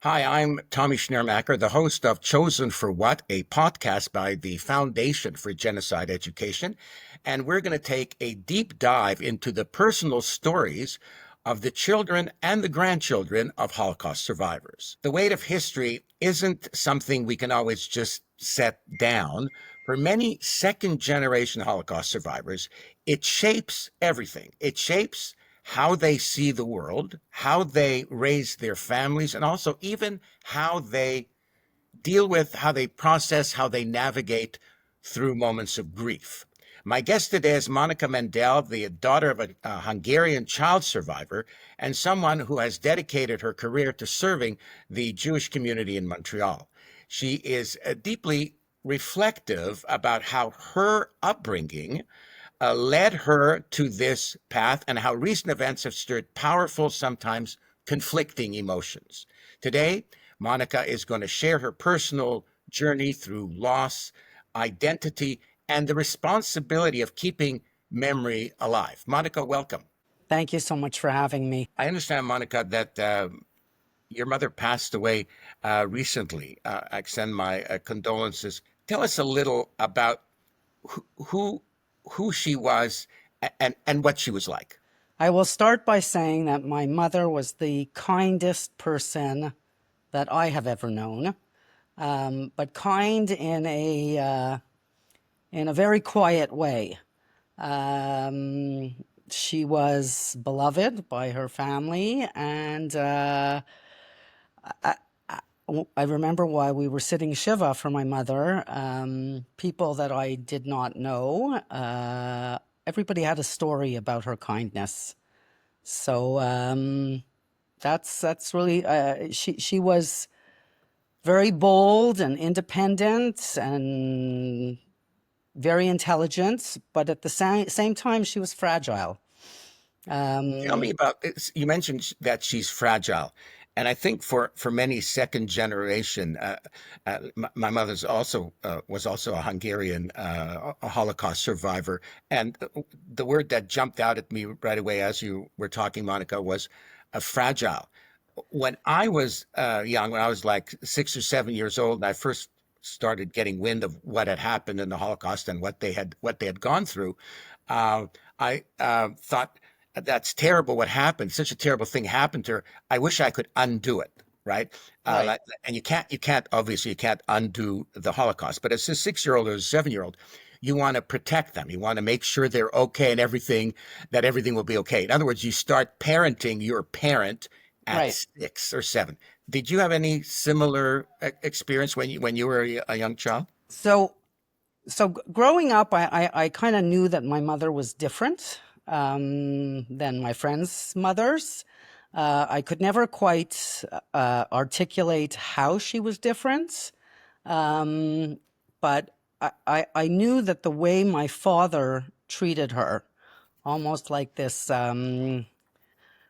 Hi, I'm Tommy Schnurmacher, the host of Chosen for What, a podcast by the Foundation for Genocide Education. And we're going to take a deep dive into the personal stories of the children and the grandchildren of Holocaust survivors. The weight of history isn't something we can always just set down. For many second generation Holocaust survivors, it shapes everything. It shapes how they see the world, how they raise their families, and also even how they deal with, how they process, how they navigate through moments of grief. My guest today is Monica Mendel, the daughter of a Hungarian child survivor and someone who has dedicated her career to serving the Jewish community in Montreal. She is deeply reflective about how her upbringing led her to this path and how recent events have stirred powerful, sometimes conflicting emotions. Today, Monica is going to share her personal journey through loss, identity, and the responsibility of keeping memory alive. Monica, welcome. Thank you so much for having me. I understand, Monica, that your mother passed away recently. I extend my condolences. Tell us a little about who who she was and what she was like. I will start by saying that my mother was the kindest person that I have ever known, but kind in a very quiet way. She was beloved by her family, and I remember while we were sitting Shiva for my mother, people that I did not know, everybody had a story about her kindness. So that's really she was very bold and independent and very intelligent, but at the same time she was fragile. Tell me about this. You mentioned that she's fragile. And I think for many second generation, my mother's also was also a Hungarian a Holocaust survivor, and the word that jumped out at me right away as you were talking, Monica, was fragile. When I was young, when I was like 6 or 7 years old, and I first started getting wind of what had happened in the Holocaust and what they had gone through, I thought that's terrible. What happened? Such a terrible thing happened to her. I wish I could undo it. Right. Right. And obviously you can't undo the Holocaust, but as a 6 year old or a 7 year old, you want to protect them. You want to make sure they're okay and that everything will be okay. In other words, you start parenting your parent at Right. 6 or 7. Did you have any similar experience when you were a young child? So growing up, I kind of knew that my mother was different than my friends' mothers. I could never quite articulate how she was different, but I knew that the way my father treated her, almost like this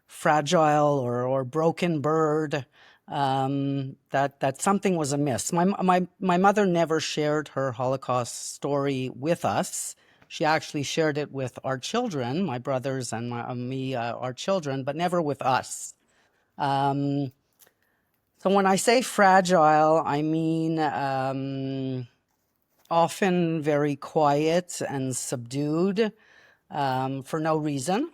fragile or broken bird, that something was amiss. My mother never shared her Holocaust story with us. She actually shared it with our children, my brothers and me, our children, but never with us. Um, so when I say fragile, I mean often very quiet and subdued for no reason.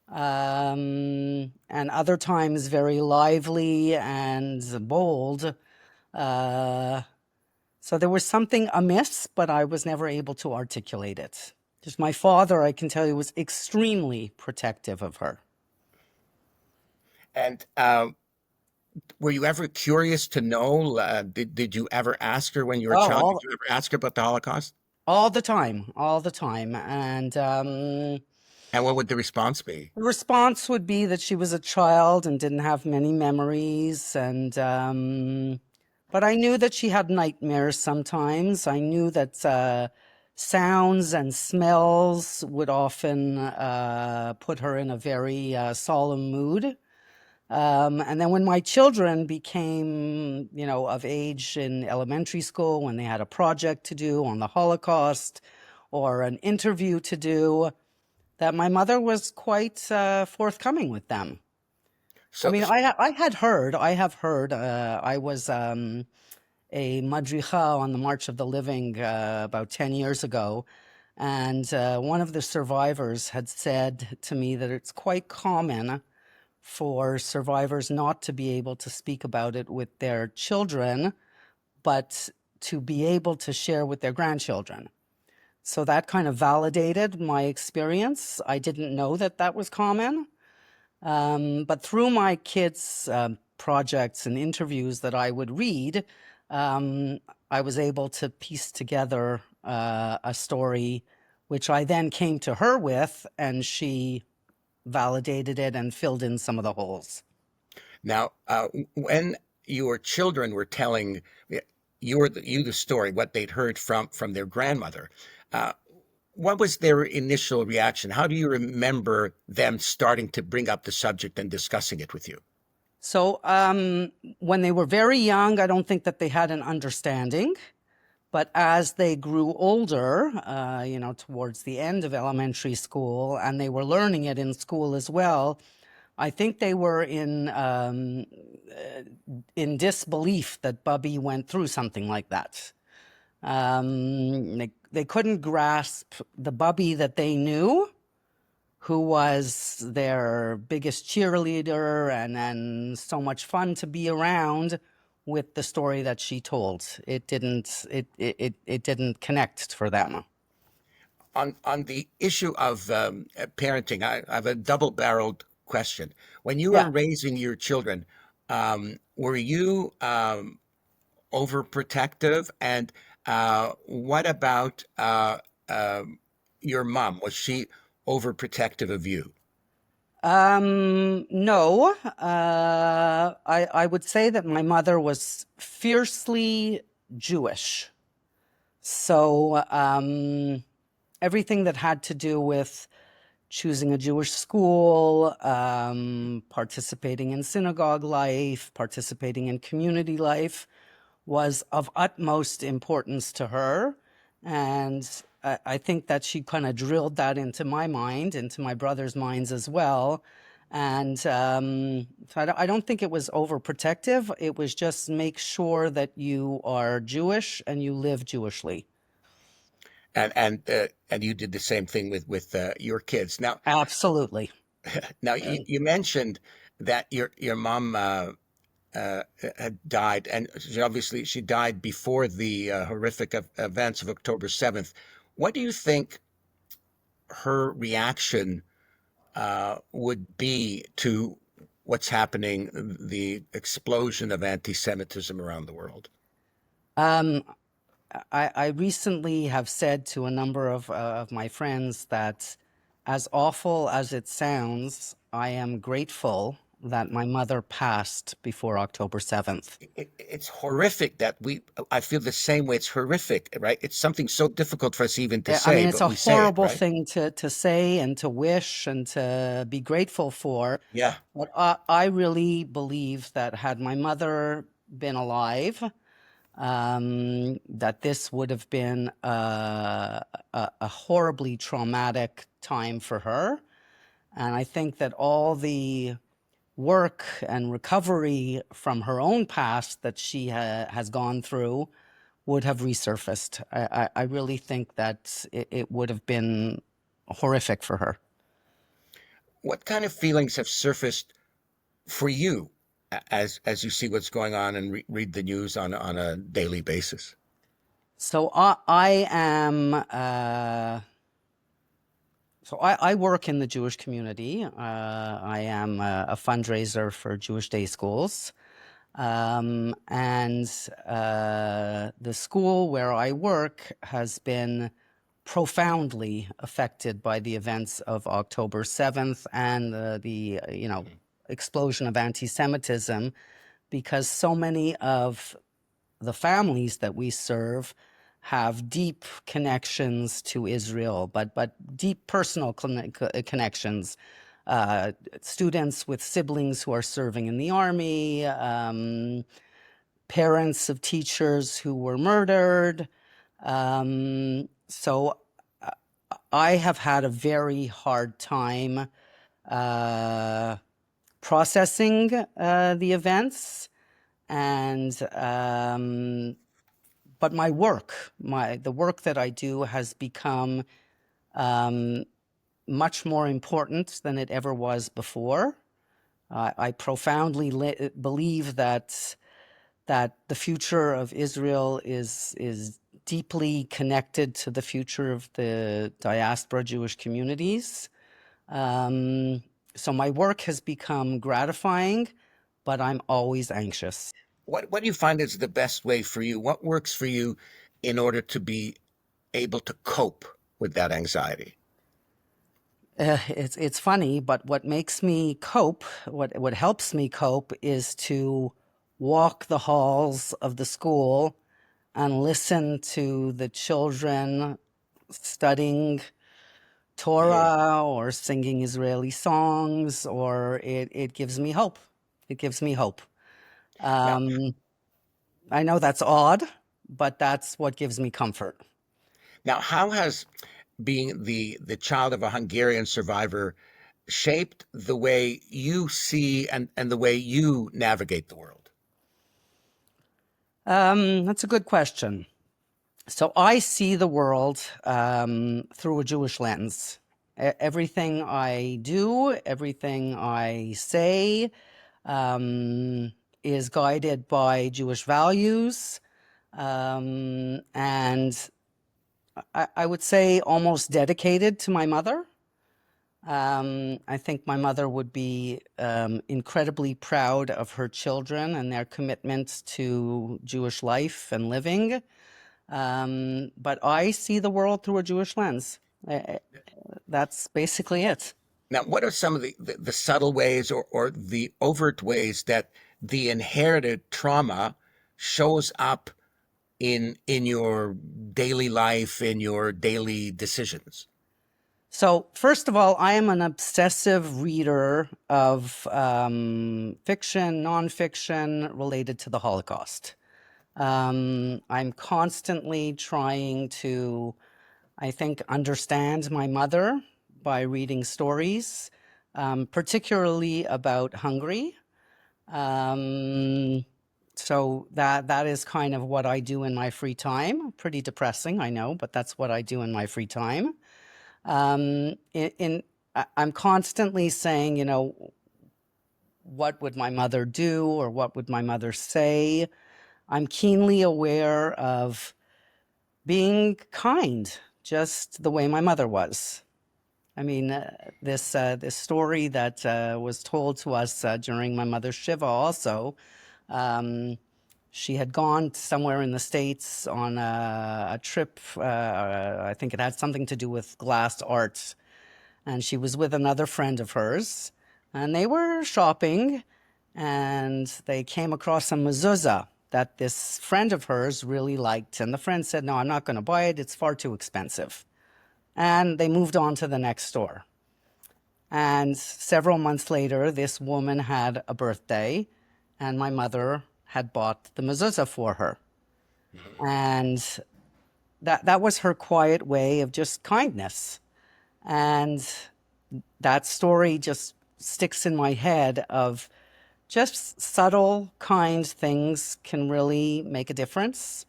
And other times very lively and bold. So there was something amiss, but I was never able to articulate it. Just my father, I can tell you, was extremely protective of her. And were you ever curious to know? Did you ever ask her when you were a Oh, child? Did you ever ask her about the Holocaust? all the time, all the time. And And what would the response be? the response would be that she was a child and didn't have many memories. And but I knew that she had nightmares sometimes. I knew that sounds and smells would often put her in a very solemn mood. And then when my children became, of age in elementary school, when they had a project to do on the Holocaust or an interview to do, that my mother was quite forthcoming with them. I So, mean, I have heard. I was a madricha on the March of the Living about 10 years ago, and one of the survivors had said to me that it's quite common for survivors not to be able to speak about it with their children, but to be able to share with their grandchildren. So that kind of validated my experience. I didn't know that that was common. But through my kids' projects and interviews that I would read, um, I was able to piece together a story, which I then came to her with, and she validated it and filled in some of the holes. now, when your children were telling you the story, what they'd heard from their grandmother, uh, what was their initial reaction? How do you remember them starting to bring up the subject and discussing it with you? So when they were very young, I don't think that they had an understanding. But as they grew older, towards the end of elementary school, and they were learning it in school as well, I think they were in disbelief that Bubby went through something like that. They couldn't grasp the Bubby that they knew, who was their biggest cheerleader and so much fun to be around, with the story that she told. It didn't connect for them. On the issue of parenting, I have a double-barreled question. When you were Yeah. raising your children, were you overprotective? And what about your mom? Was she overprotective of you? No. I would say that my mother was fiercely Jewish. So everything that had to do with choosing a Jewish school, participating in synagogue life, participating in community life was of utmost importance to her. And I think that she kind of drilled that into my mind, into my brother's minds as well. And so I don't think it was overprotective. It was just make sure that you are Jewish and you live Jewishly. And you did the same thing with your kids. Absolutely. Now you mentioned that your mom had died, and she died before the horrific events of October 7th. What do you think her reaction would be to what's happening, the explosion of anti-Semitism around the world? Um, I recently have said to a number of my friends that, as awful as it sounds, I am grateful that my mother passed before October 7th. It's horrific that I feel the same way. It's horrific, right? It's something so difficult for us even to I say, mean, it's but a we say it, horrible right? thing to say and to wish and to be grateful for. Yeah. But I really believe that had my mother been alive, that this would have been a horribly traumatic time for her. And I think that all the work and recovery from her own past that she has gone through would have resurfaced. I really think that it would have been horrific for her. What kind of feelings have surfaced for you as you see what's going on and read the news on a daily basis? So I am. I work in the Jewish community. I am a fundraiser for Jewish day schools. And the school where I work has been profoundly affected by the events of October 7th and the explosion of anti-Semitism, because so many of the families that we serve have deep connections to Israel, but deep personal connections. Students with siblings who are serving in the army, parents of teachers who were murdered. So I have had a very hard time uh, processing the events, and but my work, the work that I do has become much more important than it ever was before. I profoundly believe that the future of Israel is deeply connected to the future of the diaspora Jewish communities. So my work has become gratifying, but I'm always anxious. What do you find is the best way for you? What works for you in order to be able to cope with that anxiety? It's funny, but what makes me cope, what helps me cope, is to walk the halls of the school and listen to the children studying Mhm. Torah or singing Israeli songs, or it gives me hope. It gives me hope. Now, Um, I know that's odd, but that's what gives me comfort. how has being the child of a Hungarian survivor shaped the way you see and the way you navigate the world? That's a good question. So I see the world through a Jewish lens. Everything I do, everything I say, um, is guided by Jewish values, and I would say almost dedicated to my mother. I think my mother would be incredibly proud of her children and their commitment to Jewish life and living. But I see the world through a Jewish lens. That's basically it. Now, what are some of the subtle ways or the overt ways that the inherited trauma shows up in your daily life, in your daily decisions? So, first of all, I am an obsessive reader of fiction, nonfiction related to the Holocaust. I'm constantly trying to, I think, understand my mother by reading stories, particularly about Hungary. Um, so that is kind of what I do in my free time. Pretty depressing, I know, but that's what I do in my free time. I'm constantly saying, what would my mother do or what would my mother say? I'm keenly aware of being kind, just the way my mother was. I mean, this story that was told to us during my mother's shiva also. Um, she had gone somewhere in the States on a trip. I think it had something to do with glass art, and she was with another friend of hers, and they were shopping, and they came across a mezuzah that this friend of hers really liked, and the friend said, "No, I'm not going to buy it. It's far too expensive." And they moved on to the next store. And several months later, this woman had a birthday, and my mother had bought the mezuzah for her. And that was her quiet way of just kindness. And that story just sticks in my head of just subtle, kind things can really make a difference.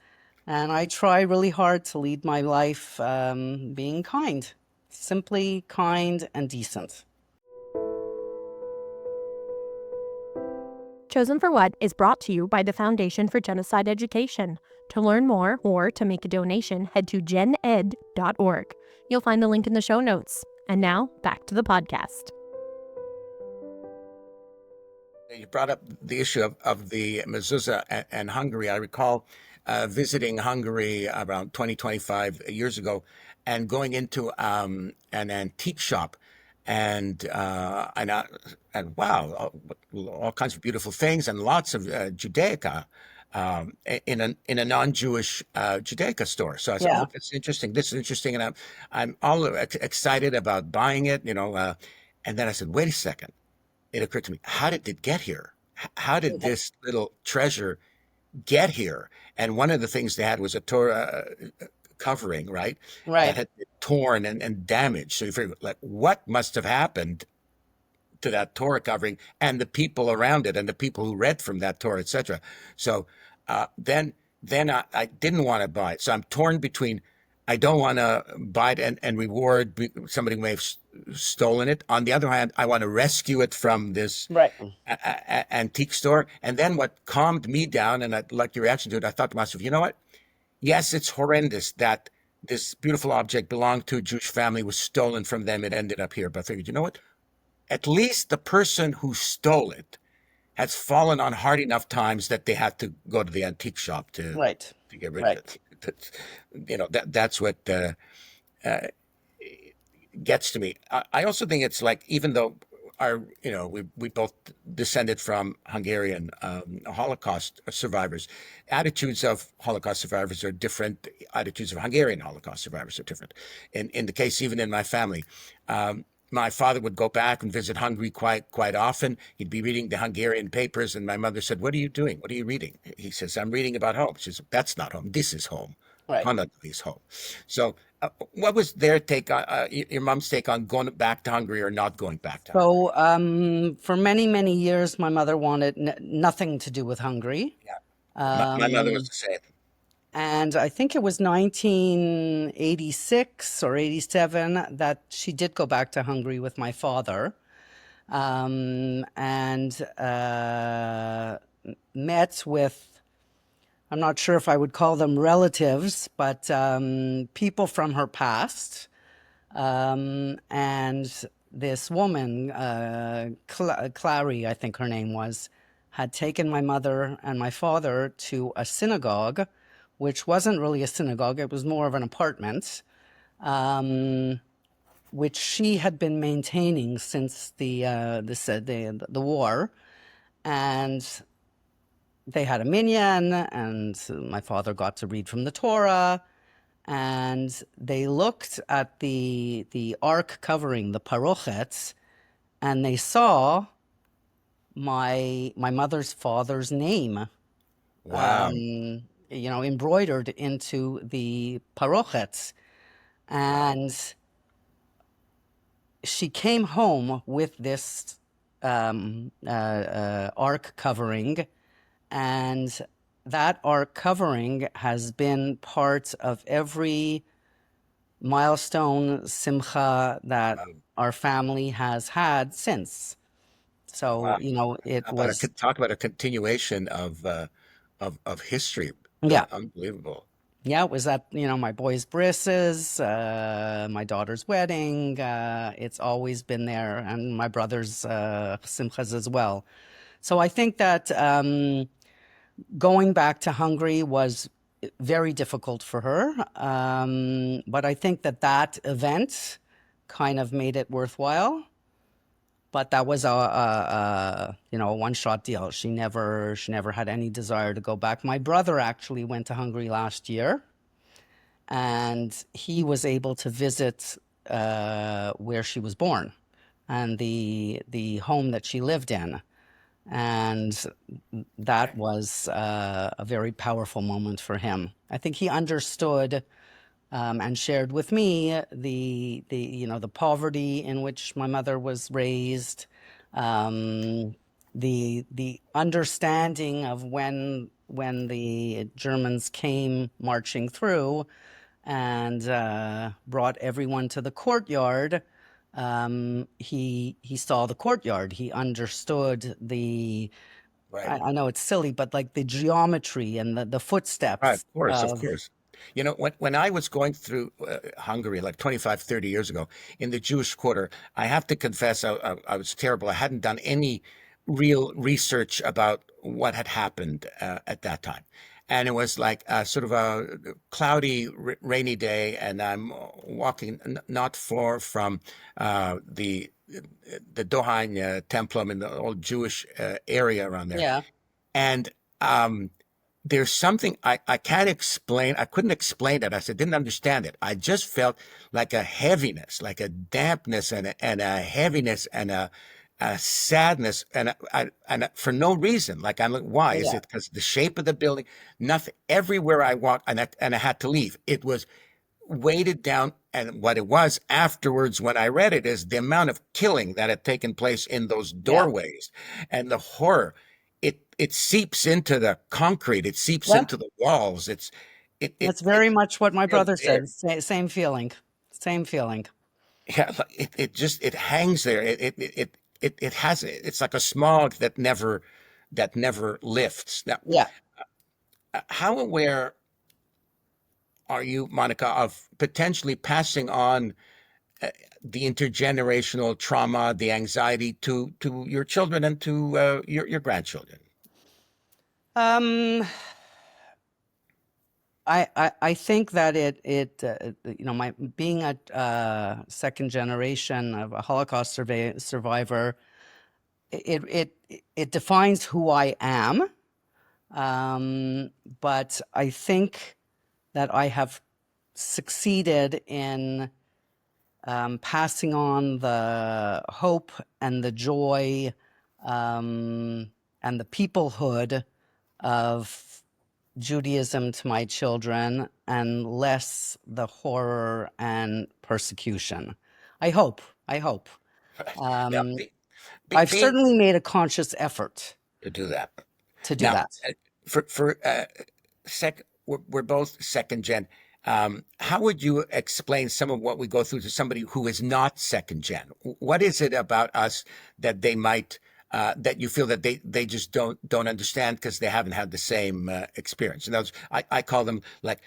And I try really hard to lead my life being kind, simply kind and decent. Chosen for What is brought to you by the Foundation for Genocide Education. To learn more or to make a donation, head to gened.org. You'll find the link in the show notes. And now, back to the podcast. You brought up the issue of the mezuzah and Hungary. I recall visiting Hungary around 20, 25 years ago and going into an antique shop and wow, all kinds of beautiful things and lots of Judaica in a non-Jewish Judaica store. So I said, Yeah. "Oh, that's interesting. This is interesting," and I'm all excited about buying it, and then I said, "Wait a second." It occurred to me, how did it get here? How did this little treasure get here? And one of the things they had was a Torah covering, right? That Right. had been torn and damaged. So you figure, like, what must have happened to that Torah covering and the people around it and the people who read from that Torah, etc. So then I didn't want to buy it. So I'm torn between I don't want to buy it and reward somebody who may have stolen it. On the other hand, I want to rescue it from this Right. antique store. And then what calmed me down, and I like your reaction to it, I thought to myself, you know what? Yes, it's horrendous that this beautiful object belonged to a Jewish family, was stolen from them, it ended up here. But I figured, you know what? At least the person who stole it has fallen on hard enough times that they had to go to the antique shop to Right. get rid Right. of it. You know, that's what gets to me. I also think it's like, even though we both descended from Hungarian Holocaust survivors, attitudes of Holocaust survivors are different. Attitudes of Hungarian Holocaust survivors are different. In the case, even in my family, my father would go back and visit Hungary quite often. He'd be reading the Hungarian papers, and my mother said, "What are you doing? What are you reading?" He says, "I'm reading about home." She says, "That's not home. This is home. Right. Honolulu is home." So, what was their take on your mom's take on going back to Hungary or not going back to Hungary? So for many, many years, my mother wanted nothing to do with Hungary. Yeah, my mother was the same. And I think it was 1986 or 87 that she did go back to Hungary with my father, and met with, I'm not sure if I would call them relatives, but people from her past. And this woman, Clary, I think her name was, had taken my mother and my father to a synagogue, which wasn't really a synagogue, it was more of an apartment, which she had been maintaining since the war. And they had a minyan, and my father got to read from the Torah. And they looked at the ark covering, the parochet, and they saw my mother's father's name, Wow. embroidered into the parochet. And she came home with this ark covering, and that ark covering has been part of every milestone simcha that our family has had since. So, it was, Talk about a continuation of history. yeah. Unbelievable. Yeah, it was at, my boys' brisses, my daughter's wedding. It's always been there, and my brother's simchas as well. So I think that going back to Hungary was very difficult for her. But I think that event kind of made it worthwhile. But that was a one-shot deal. She never had any desire to go back. My brother actually went to Hungary last year, and he was able to visit where she was born and the home that she lived in. And that was a very powerful moment for him. I think he understood and shared with me the poverty in which my mother was raised, the understanding of when the Germans came marching through and brought everyone to the courtyard. He saw the courtyard. He understood the. Right. I know it's silly, but like the geometry and the footsteps. Right, of course. You know, when I was going through Hungary like 25, 30 years ago in the Jewish quarter, I have to confess I was terrible. I hadn't done any real research about what had happened at that time. And it was like sort of a cloudy, rainy day, and I'm walking not far from the Dohain Templum in the old Jewish area around there. Yeah. And there's something I can't explain. I couldn't explain it. I said, didn't understand it. I just felt like a heaviness, like a dampness and a heaviness and a sadness and for no reason. Like, I'm like, why? Is it because the shape of the building? Nothing. Everywhere I walked and I had to leave. It was weighted down. And what it was afterwards when I read it is the amount of killing that had taken place in those Yeah. doorways and the horror. It seeps into the concrete. It seeps Yep. into the walls. That's very It's much what my still brother there. said. Same feeling. Same feeling. Yeah, like, it hangs there. It has, it's like a smog that never lifts. Now, Yeah. how aware are you, Monica, of potentially passing on uh, the intergenerational trauma, the anxiety to your children and to your grandchildren? Um, I think that my being a second generation of a Holocaust survivor, it defines who I am. But I think that I have succeeded in passing on the hope and the joy and the peoplehood of Judaism to my children and less the horror and persecution. I hope. I hope. Now, Um, I've being certainly made a conscious effort to do that. to do Now, that. for we're both second gen. How would you explain some of what we go through to somebody who is not second gen? What is it about us that they might that you feel that they just don't understand because they haven't had the same experience? In other words, I call them like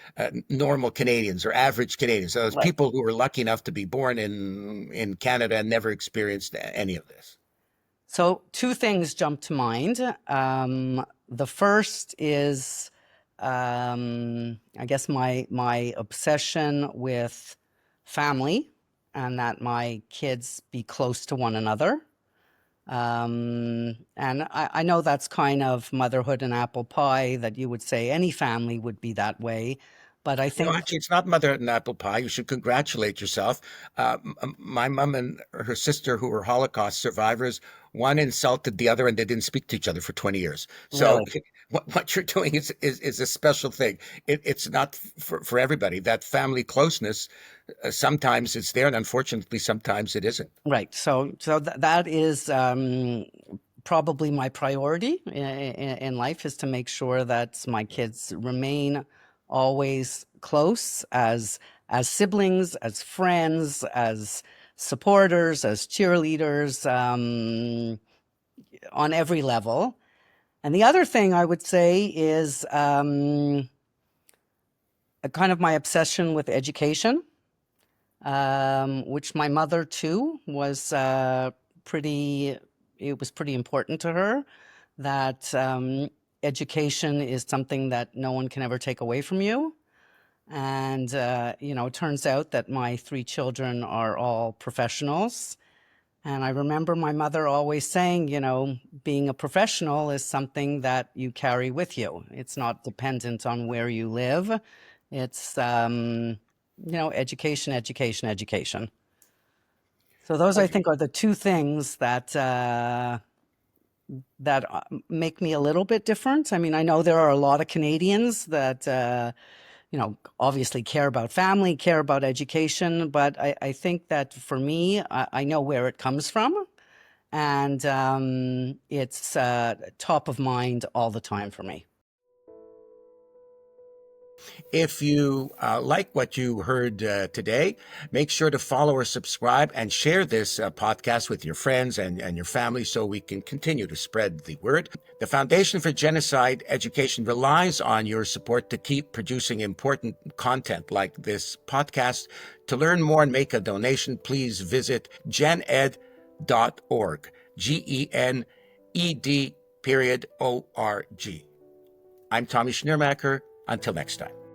normal Canadians or average Canadians. So those Right. people who were lucky enough to be born in Canada and never experienced any of this. So two things jump to mind. The first is, I guess my obsession with family and that my kids be close to one another. And I know that's kind of motherhood and apple pie that you would say any family would be that way. But I No, think, actually, it's not mother and apple pie. You should congratulate yourself. My mom and her sister, who were Holocaust survivors, one insulted the other, and they didn't speak to each other for 20 years. So, really, what you're doing is a special thing. It's not for everybody. That family closeness, sometimes it's there, and unfortunately, sometimes it isn't. right. So that is probably my priority in life is to make sure that my kids remain always close as siblings, as friends, as supporters, as cheerleaders, on every level. And the other thing I would say is a kind of my obsession with education, which my mother too was pretty. It was pretty important to her that education is something that no one can ever take away from you. And it turns out that my three children are all professionals. And I remember my mother always saying, being a professional is something that you carry with you. It's not dependent on where you live. It's, education, education, education. So those, I Okay. think, are the two things that make me a little bit different. I mean, I know there are a lot of Canadians that, obviously care about family, care about education, but I think that for me, I know where it comes from. And it's top of mind all the time for me. If you like what you heard today, make sure to follow or subscribe and share this podcast with your friends and your family so we can continue to spread the word. The Foundation for Genocide Education relies on your support to keep producing important content like this podcast. To learn more and make a donation, please visit gened.org, GENED.org. I'm Tommy Schnurmacher. Until next time.